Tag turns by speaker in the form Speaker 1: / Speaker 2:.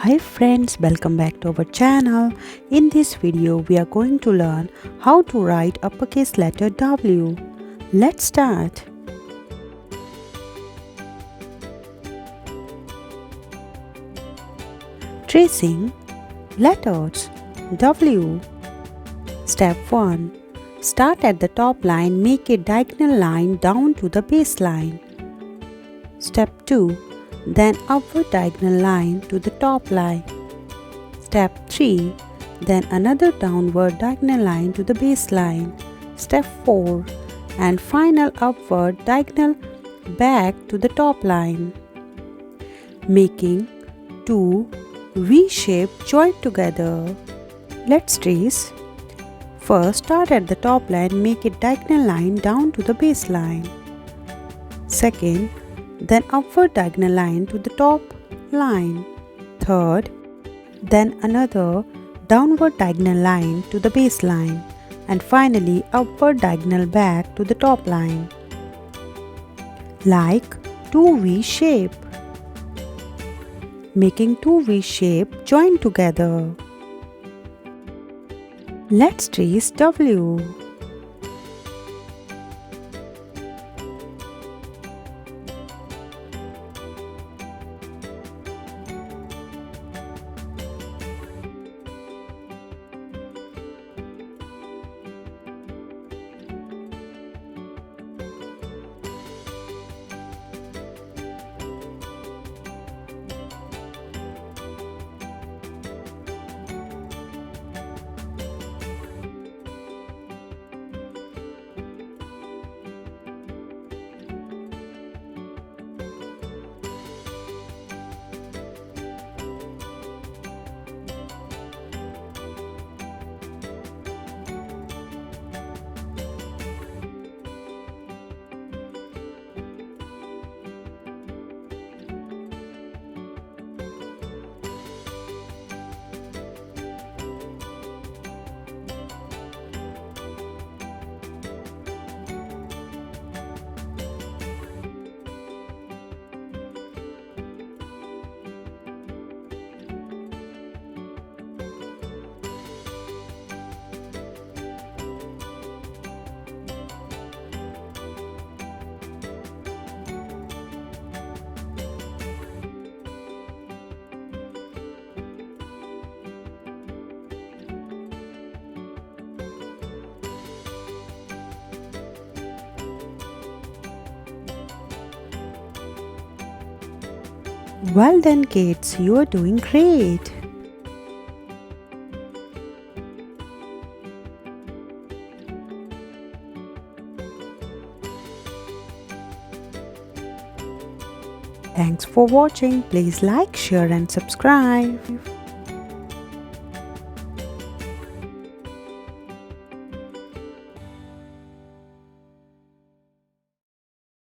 Speaker 1: Hi friends, welcome back to our channel. In this video, we are going to learn how to write uppercase letter W. Let's start. Tracing letters W. Step 1. Start at the top line, make a diagonal line down to the baseline. Step 2. Then upward diagonal line to the top line. Step 3. Then another downward diagonal line to the baseline. Step 4. And final upward diagonal back to the top line. Making two V-shaped joint together. Let's trace. First, start at the top line, make a diagonal line down to the baseline. Second, then upward diagonal line to the top line. Third, then another downward diagonal line to the baseline, and finally upward diagonal back to the top line. Like two V shape. Making two V shape join together. Let's trace W. Well done kids, you are doing great. Thanks for watching. Please like, share and subscribe.